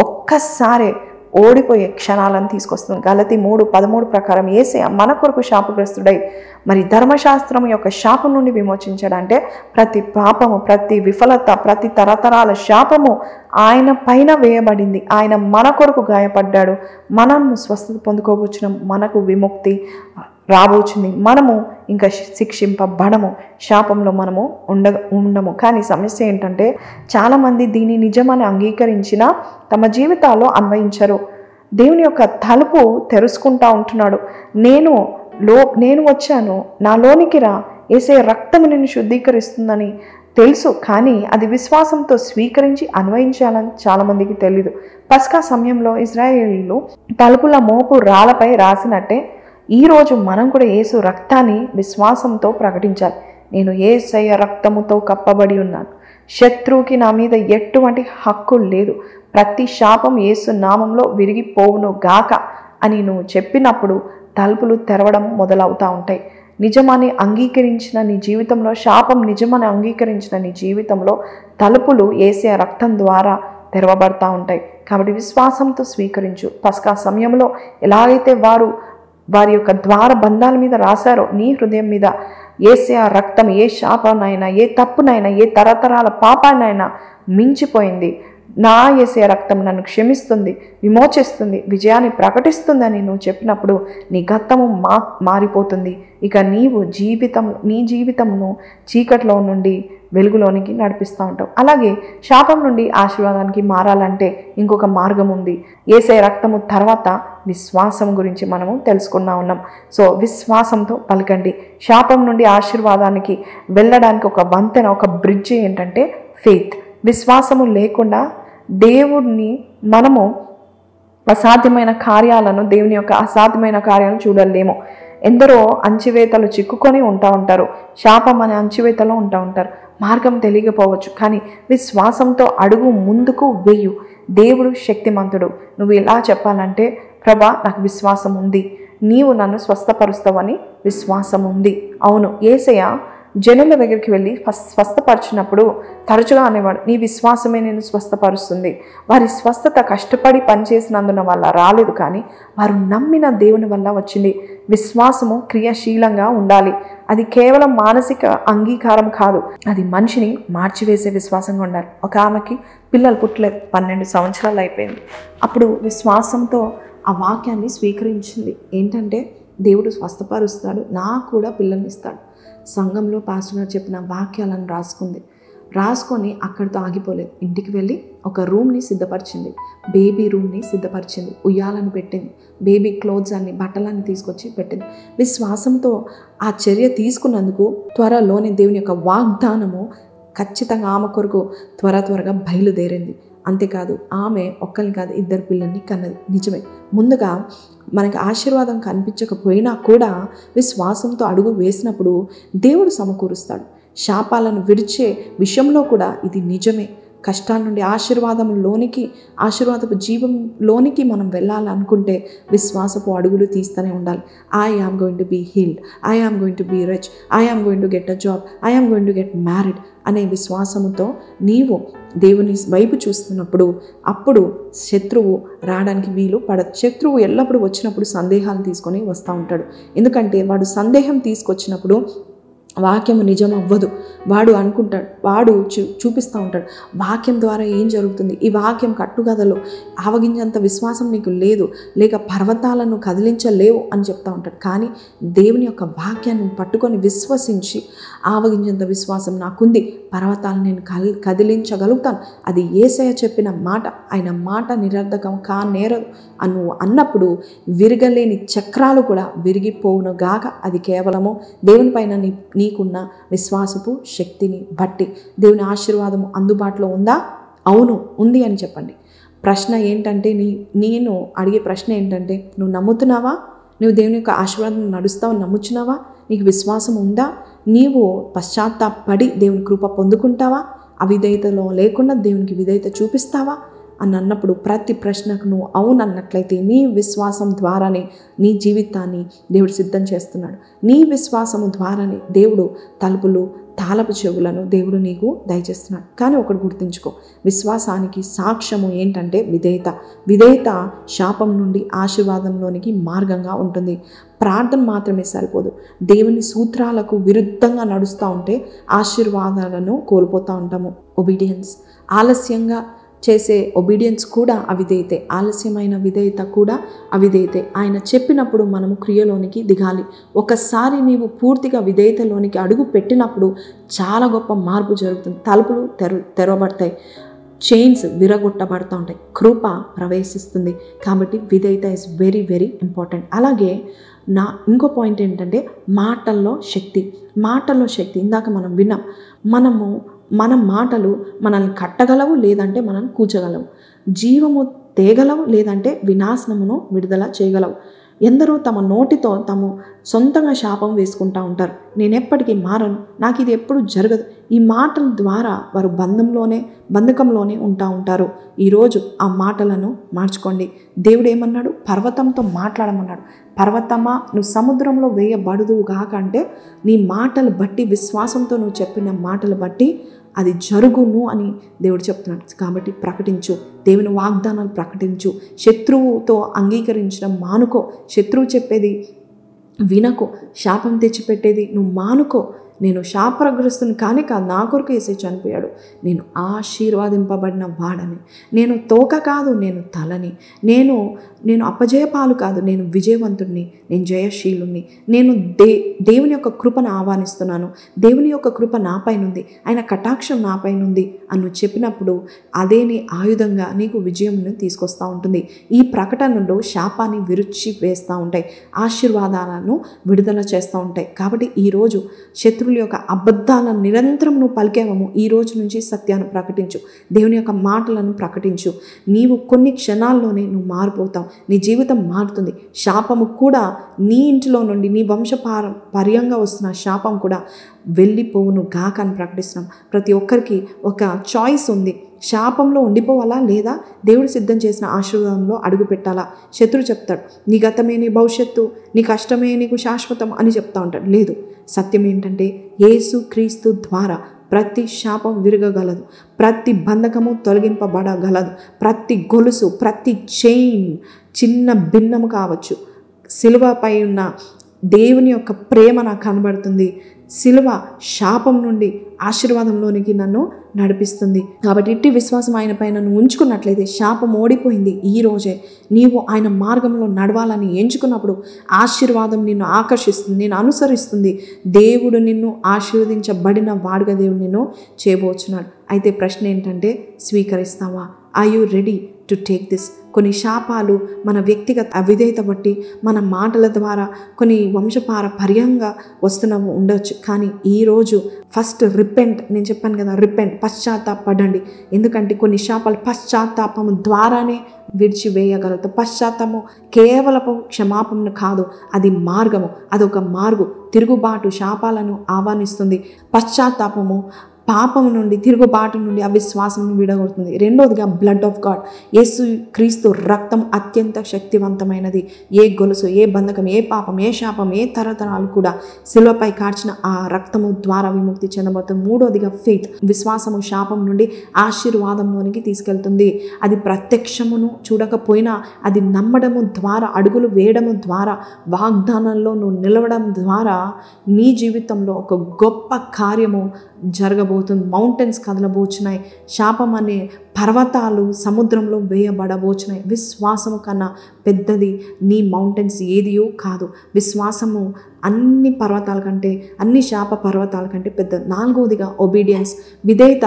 ఒక్కసారే ఓడిపోయే క్షణాలను తీసుకొస్తుంది. గలతీ 3:13 ప్రకారం యేసయ్య మన కొరకు శాపగ్రస్తుడై మరి ధర్మశాస్త్రం యొక్క శాపం నుండి విమోచించాడంటే ప్రతి పాపము, ప్రతి విఫలత, ప్రతి తరతరాల శాపము ఆయన పైన వేయబడింది. ఆయన మన కొరకు గాయపడ్డాడు. మనము స్వస్థత పొందుకోవచ్చును, మనకు విముక్తి రాబోచుంది. మనము ఇంకా శిక్షింపబడము, శాపంలో మనము ఉండము. కానీ సమస్య ఏంటంటే చాలామంది దీన్ని నిజమని అంగీకరించినా తమ జీవితాల్లో అన్వయించరు. దేవుని యొక్క తలుపు తెరుచుకుంటా ఉంటున్నాడు. నేను వచ్చాను, నాలోనికి రా, యేసయ్య రక్తము నిన్ను శుద్ధీకరిస్తుందని తెలుసు. కానీ అది విశ్వాసంతో స్వీకరించి అన్వయించాలని చాలామందికి తెలీదు. పస్కా సమయంలో ఇశ్రాయేలీయులు తలుపుల మోపు రాళ్ళపై రాసినట్టే ఈరోజు మనం కూడా యేసు రక్తాన్ని విశ్వాసంతో ప్రకటించాలి. నేను యేసయ్య రక్తముతో కప్పబడి ఉన్నాను, శత్రువుకి నా మీద ఎటువంటి హక్కు లేదు, ప్రతి శాపం యేసు నామంలో విరిగిపోవును గాక అని నువ్వు చెప్పినప్పుడు తలుపులు తెరవడం మొదలవుతూ ఉంటాయి. నిజమని అంగీకరించిన నీ జీవితంలో, శాపం నిజమని అంగీకరించిన నీ జీవితంలో తలుపులు యేసయ్య రక్తం ద్వారా తెరవబడతా ఉంటాయి. కాబట్టి విశ్వాసంతో స్వీకరించు. పస్కా సమయంలో ఎలాగైతే వారి యొక్క ద్వార బంధాల మీద రాశారో, నీ హృదయం మీద యేసయ్య రక్తం ఏ శాపాన్నైనా, ఏ తప్పునైనా, ఏ తరతరాల పాపాన్నైనా మించిపోయింది. నా యేసయ్య రక్తం నన్ను క్షమిస్తుంది, విమోచిస్తుంది, విజయాన్ని ప్రకటిస్తుందని నువ్వు చెప్పినప్పుడు నీ గతము మారిపోతుంది. ఇక నీ జీవితంను చీకట్లో నుండి వెలుగులోనికి నడిపిస్తూ ఉంటావు. అలాగే శాపం నుండి ఆశీర్వాదానికి మారాలంటే ఇంకొక మార్గం ఉంది. యేసయ్య రక్తము తర్వాత విశ్వాసం గురించి మనము తెలుసుకున్నా ఉన్నాం. సో విశ్వాసంతో పలకండి. శాపం నుండి ఆశీర్వాదానికి వెళ్ళడానికి ఒక వంతెన, ఒక బ్రిడ్జ్ ఏంటంటే ఫెయిత్. విశ్వాసము లేకుండా దేవుడిని మనము అసాధ్యమైన కార్యాలను, దేవుని యొక్క అసాధ్యమైన కార్యాలను చూడలేము. ఎందరో అంచివేతలు చిక్కుకొని ఉంటారు. శాపం అనే అంచివేతలో ఉంటారు. మార్గం తెలియకపోవచ్చు, కానీ విశ్వాసంతో అడుగు ముందుకు వేయు. దేవుడు శక్తిమంతుడు. నువ్వు ఇలా చెప్పాలంటే, ప్రభా నాకు విశ్వాసం ఉంది, నీవు నన్ను స్వస్థపరుస్తావని విశ్వాసం ఉంది. అవును, యేసయ్య జనుల దగ్గరికి వెళ్ళి స్వస్థపరిచినప్పుడు తరచుగా అనేవాడు, నీ విశ్వాసమే నేను స్వస్థపరుస్తుంది. వారి స్వస్థత కష్టపడి పనిచేసినందున వల్ల రాలేదు, కానీ వారు నమ్మిన దేవుని వల్ల వచ్చింది. విశ్వాసము క్రియాశీలంగా ఉండాలి. అది కేవలం మానసిక అంగీకారం కాదు, అది మనిషిని మార్చివేసే విశ్వాసంగా ఉండాలి. ఒక ఆమెకి పిల్లలు పుట్టలేదు, 12 సంవత్సరాలు అయిపోయింది. అప్పుడు విశ్వాసంతో ఆ వాక్యాన్ని స్వీకరించింది. ఏంటంటే, దేవుడు స్వస్థపరుస్తాడు, నాకు కూడా పిల్లల్ని ఇస్తాడు. సంఘంలో పాస్టర్ గారు చెప్పిన వాక్యాలను రాసుకొని అక్కడితో ఆగిపోలేదు. ఇంటికి వెళ్ళి ఒక రూమ్ని సిద్ధపరిచింది, బేబీ రూమ్ని సిద్ధపరిచింది, ఉయ్యాలను పెట్టింది, బేబీ క్లోత్స్ అన్ని, బట్టలన్నీ తీసుకొచ్చి పెట్టింది. విశ్వాసంతో ఆ చర్య తీసుకున్నందుకు త్వరలోనే దేవుని యొక్క వాగ్దానము ఖచ్చితంగా ఆమె కొరకు త్వరగా బయలుదేరింది. అంతేకాదు, ఆమె ఒక్కరిని కాదు, 2 పిల్లల్ని కన్నది. నిజమే, ముందుగా మనకి ఆశీర్వాదం కనిపించకపోయినా కూడా విశ్వాసంతో అడుగు వేసినప్పుడు దేవుడు సమకూరుస్తాడు. శాపాలను విడిచే విషయంలో కూడా ఇది నిజమే. కష్టాల నుండి ఆశీర్వాదపు జీవంలోనికి మనం వెళ్ళాలనుకుంటే విశ్వాసపు అడుగులు తీస్తూనే ఉండాలి. I am going to be healed, I am going to be rich, I am going to get a job, I am going to get married అనే విశ్వాసముతో నీవు దేవుని వైపు చూస్తున్నప్పుడు అప్పుడు శత్రువు రావడానికి వీలు పడదు. శత్రువు ఎల్లప్పుడూ వచ్చినప్పుడు సందేహాలు తీసుకొని వస్తూ ఉంటాడు. ఎందుకంటే వాడు సందేహం తీసుకొచ్చినప్పుడు వాక్యము నిజం అవ్వదు. వాడు అనుకుంటాడు, వాడు చూపిస్తూ ఉంటాడు వాక్యం ద్వారా ఏం జరుగుతుంది, ఈ వాక్యం కట్టుకథలో ఆవగించేంత విశ్వాసం నీకు లేదు, లేక పర్వతాలను కదిలించలేవు అని చెప్తూ ఉంటాడు. కానీ దేవుని యొక్క వాక్యాన్ని పట్టుకొని విశ్వసించి ఆవగించేంత విశ్వాసం నాకుంది, పర్వతాలను నేను కదిలించగలుగుతాను, అది యేసయ్య చెప్పిన మాట, ఆయన మాట నిరర్ధకం కానేరదు అని అన్నప్పుడు విరగలేని చక్రాలు కూడా విరిగిపోవును గాక. అది కేవలము దేవుని పైన నీకున్న విశ్వాసపు శక్తిని బట్టి. దేవుని ఆశీర్వాదము అందుబాటులో ఉందా? అవును, ఉంది అని చెప్పండి. ప్రశ్న ఏంటంటే, నేను అడిగే ప్రశ్న ఏంటంటే, నువ్వు నమ్ముతున్నావా? నువ్వు దేవుని యొక్క ఆశీర్వాదం నడుస్తావు నమ్ముచున్నావా? నీకు విశ్వాసం ఉందా? నీవు పశ్చాత్తాపడి దేవుని కృప పొందుకుంటావా? అవిధేయతలో లేకుండా దేవునికి విధేయత చూపిస్తావా అని అన్నప్పుడు ప్రతి ప్రశ్నకు నువ్వు అవును అన్నట్లయితే నీ విశ్వాసం ద్వారానే నీ జీవితాన్ని దేవుడు సిద్ధం చేస్తున్నాడు. నీ విశ్వాసము ద్వారానే దేవుడు తలుపులు తాళపు చెవులను దేవుడు నీకు దయచేస్తున్నాడు. కానీ ఒకటి గుర్తుంచుకో, విశ్వాసానికి సాక్ష్యము ఏంటంటే విధేయత శాపం నుండి ఆశీర్వాదంలోనికి మార్గంగా ఉంటుంది. ప్రార్థన మాత్రమే సరిపోదు. దేవుని సూత్రాలకు విరుద్ధంగా నడుస్తూ ఉంటే ఆశీర్వాదాలను కోల్పోతూ ఉంటాము. ఒబీడియన్స్, ఆలస్యంగా చేసే ఒబీడియన్స్ కూడా అవిధేయతే, ఆలస్యమైన విధేయత కూడా అవిధేయతే. ఆయన చెప్పినప్పుడు మనము క్రియలోనికి దిగాలి. ఒకసారి నీవు పూర్తిగా విధేయతలోనికి అడుగు పెట్టినప్పుడు చాలా గొప్ప మార్పు జరుగుతుంది. తలుపులు తెరవబడతాయి, చైన్స్ విరగొట్టబడుతూ ఉంటాయి, కృప ప్రవేశిస్తుంది. కాబట్టి విధేయత ఇస్ వెరీ వెరీ ఇంపార్టెంట్. అలాగే ఇంకో పాయింట్ ఏంటంటే మాటల్లో శక్తి. ఇందాక మనం విన్నాం, మన మాటలు మనల్ని కట్టగలవు, లేదంటే మనల్ని కూర్చగలవు. జీవము తేగలవు, లేదంటే వినాశనమును విడుదల చేయగలవు. ఎందరో తమ నోటితో తాము సొంతంగా శాపం వేసుకుంటూ ఉంటారు. నేను ఎప్పటికీ మారను, నాకు ఇది ఎప్పుడు జరగదు. ఈ మాటల ద్వారా వారు బంధకంలోనే ఉంటా ఉంటారు. ఈరోజు ఆ మాటలను మార్చుకోండి. దేవుడు ఏమన్నాడు? పర్వతంతో మాట్లాడమన్నాడు. పర్వతమా, నువ్వు సముద్రంలో వేయబడదువు గాక అంటే నీ మాటలు బట్టి, విశ్వాసంతో నువ్వు చెప్పిన మాటలు బట్టి అది జరుగును అని దేవుడు చెప్తున్నాడు. కాబట్టి ప్రకటించు, దేవుని వాగ్దానాలు ప్రకటించు. శత్రువుతో అంగీకరించడం మానుకో. శత్రువు చెప్పేది వినకో. శాపం తెచ్చిపెట్టేది నువ్వు మానుకో. నేను శాపగ్రస్తుని కాదు, నా కొరకు యేసు చనిపోయాడు. నేను ఆశీర్వాదింపబడిన వాడని, నేను తోక కాదు, నేను తలని, నేను అపజయపాలు కాదు, నేను విజయవంతుడిని, నేను జయశీలుని. నేను దేవుని యొక్క కృపను ఆహ్వానిస్తున్నాను. దేవుని యొక్క కృప నాపైనుంది, ఆయన కటాక్షం నాపైనుంది అని నువ్వు చెప్పినప్పుడు అదే నీ ఆయుధంగా నీకు విజయంను తీసుకొస్తూ ఉంటుంది. ఈ ప్రకటనలో శాపాన్ని విరుచి వేస్తూ ఉంటాయి, ఆశీర్వాదాలను విడుదల చేస్తూ ఉంటాయి. కాబట్టి ఈరోజు శత్రువుల యొక్క అబద్ధాలను నిరంతరం నువ్వు పలికేవము, ఈ రోజు నుంచి సత్యాన్ని ప్రకటించు. దేవుని యొక్క మాటలను ప్రకటించు. నీవు కొన్ని క్షణాల్లోనే నువ్వు మారిపోతావు. నీ జీవితం మారుతుంది. శాపము కూడా నీ ఇంటిలో నుండి, నీ వంశపారంపర్యంగా వస్తున్న శాపం కూడా వెళ్ళిపోవును గాక అని ప్రకటిస్తున్నాం. ప్రతి ఒక్కరికి ఒక చాయిస్ ఉంది. శాపంలో ఉండిపోవాలా, లేదా దేవుడు సిద్ధం చేసిన ఆశీర్వాదంలో అడుగు పెట్టాలా? శత్రువు చెప్తాడు, నీ గతమే నీ భవిష్యత్తు, నీ కష్టమే నీకు శాశ్వతం అని చెప్తా ఉంటాడు. లేదు, సత్యం ఏంటంటే యేసు క్రీస్తు ద్వారా ప్రతి శాపం విరగగలదు, ప్రతి బంధకము తొలగింపబడగలదు, ప్రతి గొలుసు, ప్రతి చైన్ చిన్న భిన్నము కావచ్చు. సిలువపై ఉన్న దేవుని యొక్క ప్రేమ నాకు కనబడుతుంది. సిలువ శాపం నుండి ఆశీర్వాదంలోనికి నన్ను నడిపిస్తుంది. కాబట్టి ఇట్టి విశ్వాసం ఆయన పైన నువ్వు ఉంచుకున్నట్లయితే శాపం ఓడిపోయింది. ఈ రోజే నీవు ఆయన మార్గంలో నడవాలని ఎంచుకున్నప్పుడు ఆశీర్వాదం నిన్ను ఆకర్షిస్తుంది, నిన్ను అనుసరిస్తుంది. దేవుడు నిన్ను ఆశీర్వదించబడిన వాడుగా దేవుడు నిన్ను చేయబోచున్నాడు. అయితే ప్రశ్న ఏంటంటే, స్వీకరిస్తావా? Are you ready to take this? కొన్ని శాపాలు మన వ్యక్తిగత అవిధేయత బట్టి, మన మాటల ద్వారా కొన్ని వంశపారపర్యంగా వస్తున్నవి ఉండొచ్చు. కానీ ఈరోజు ఫస్ట్ రిపెంట్. నేను చెప్పాను కదా, రిపెంట్, పశ్చాత్తాపడండి. ఎందుకంటే కొన్ని శాపాలు పశ్చాత్తాపము ద్వారానే విడిచివేయగలదు. పశ్చాత్తాపము కేవలము క్షమాపణ కాదు, అది మార్గము, అదొక మార్గు. తిరుగుబాటు శాపాలను ఆహ్వానిస్తుంది. పశ్చాత్తాపము పాపము నుండి, తిరుగుబాటు నుండి, అవిశ్వాసం విడగొడుతుంది. రెండోదిగా బ్లడ్ ఆఫ్ గాడ్. యేసు క్రీస్తు రక్తం అత్యంత శక్తివంతమైనది. ఏ గొలుసు, ఏ బంధకం, ఏ పాపం, ఏ శాపం, ఏ తరతరాలు కూడా శిలువపై కార్చిన ఆ రక్తము ద్వారా విముక్తి చెందబడుతుంది. మూడోదిగా ఫెయిత్. విశ్వాసము శాపం నుండి ఆశీర్వాదంలోనికి తీసుకెళ్తుంది. అది ప్రత్యక్షమును చూడకపోయినా అది నమ్మడము ద్వారా, అడుగులు వేయడము ద్వారా, వాగ్దానంలో నువ్వు నిలవడం ద్వారా నీ జీవితంలో ఒక గొప్ప కార్యము జరగబోతుంది. మౌంటైన్స్ కదలబోచున్నాయి. శాపం అనే పర్వతాలు సముద్రంలో వేయబడబోచున్నాయి. విశ్వాసము కన్నా పెద్దది నీ మౌంటైన్స్ ఏదియో కాదు. విశ్వాసము అన్ని పర్వతాల కంటే, అన్ని శాప పర్వతాల కంటే పెద్ద. నాలుగవదిగా ఒబీడియన్స్. విధేయత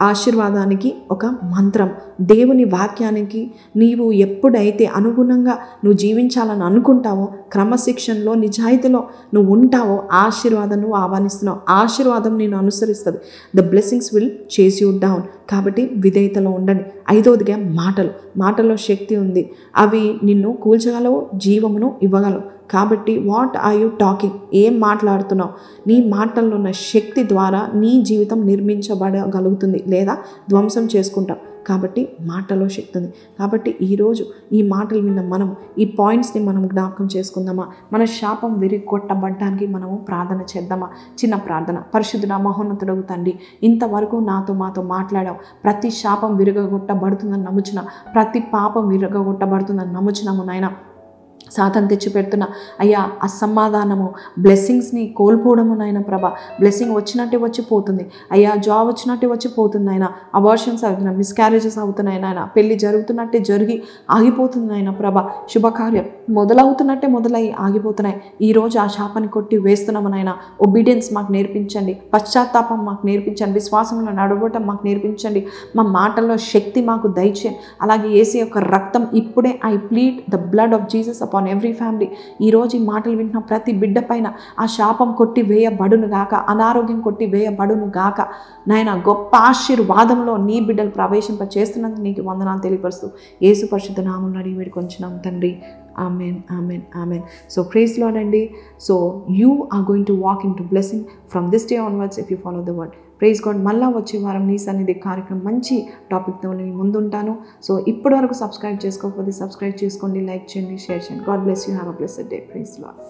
ఆశీర్వాదానికి ఒక మంత్రం. దేవుని వాక్యానికి నీవు ఎప్పుడైతే అనుగుణంగా నువ్వు జీవించాలని అనుకుంటావో, క్రమశిక్షణలో, నిజాయితీలో నువ్వు ఉంటావో, ఆశీర్వాదం నువ్వు ఆహ్వానిస్తున్నావు. ఆశీర్వాదం నేను అనుసరిస్తుంది. ద బ్లెస్సింగ్స్ విల్ చేస్ యూ డౌన్. కాబట్టి విధేయతలో ఉండండి. ఐదవదిగా మాటలు. మాటల్లో శక్తి ఉంది. అవి నిన్ను కూల్చగలవు, జీవమును ఇవ్వగలవు. కాబట్టి వాట్ ఆర్ యూ టాకింగ్? ఏం మాట్లాడుతున్నావు? నీ మాటల్లో ఉన్న శక్తి ద్వారా నీ జీవితం నిర్మించబడగలుగుతుంది, లేదా ధ్వంసం చేసుకుంటావు. కాబట్టి మాటలో శక్తి ఉంది. కాబట్టి ఈరోజు ఈ మాటలు విన్న మనం ఈ పాయింట్స్ని మనం జ్ఞాపకం చేసుకుందామా? మన శాపం విరిగొట్టబడ్డానికి మనము ప్రార్థన చేద్దామా? చిన్న ప్రార్థన. పరిశుద్ధుడా, మహోన్నతుడగు తండ్రి, ఇంతవరకు మాతో మాట్లాడావు. ప్రతి శాపం విరగొట్టబడుతుందని నమ్ముచున్నా, ప్రతి పాపం విరగొట్టబడుతుందని నమ్ముచున్నాము నాయన. సాతాను తెచ్చిపెడుతున్న అయ్యా అసమాధానము, బ్లెస్సింగ్స్ని కోల్పోవడము నాయన ప్రభా. బ్లెస్సింగ్ వచ్చినట్టే వచ్చిపోతుంది అయ్యా, జాబ్ వచ్చినట్టే వచ్చిపోతుంది ఆయన, అబార్షన్స్ అవుతున్నాయి, మిస్క్యారేజెస్ అవుతున్నాయి నాయన, పెళ్ళి జరుగుతున్నట్టే జరిగి ఆగిపోతుంది నాయన ప్రభా. శుభకార్యం మొదలవుతున్నట్టే మొదలయ్యి ఆగిపోతున్నాయి. ఈరోజు ఆ శాపాన్ని కొట్టి వేస్తున్నాము నాయన. ఒబీడియన్స్ మాకు నేర్పించండి, పశ్చాత్తాపం మాకు నేర్పించండి, విశ్వాసంలో నడవటం మాకు నేర్పించండి, మా మాటల్లో శక్తి మాకు దయచేయండి. అలాగే యేసు యొక్క రక్తం ఇప్పుడే, I plead the blood of Jesus upon every family. ఈరోజు ఈ మాటలు వింటున్న ప్రతి బిడ్డ పైన ఆ శాపం కొట్టి వేయబడును గాక, అనారోగ్యం కొట్టి వేయబడును గాక నాయన. గొప్ప ఆశీర్వాదంలో నీ బిడ్డలు ప్రవేశింప చేస్తున్నందుకు నీకు వందనాలు తెలియపరుస్తూ యేసు పరిశుద్ధ నామమున అడిగి వేడుకొంచున్నాం తండ్రి. Amen amen amen. So praise Lord అండి. So you are going to walk into blessing from this day onwards if you follow the word. Praise God. మళ్ళీ వచ్చే వారం నీ సన్నిధి కార్యక్రమం మంచి టాపిక్తో నేను ముందుంటాను. సో ఇప్పటి వరకు సబ్స్క్రైబ్ చేసుకోకపోతే సబ్స్క్రైబ్ చేసుకోండి, లైక్ చేయండి, షేర్ చేయండి. God bless you. Have a blessed day. Praise lord.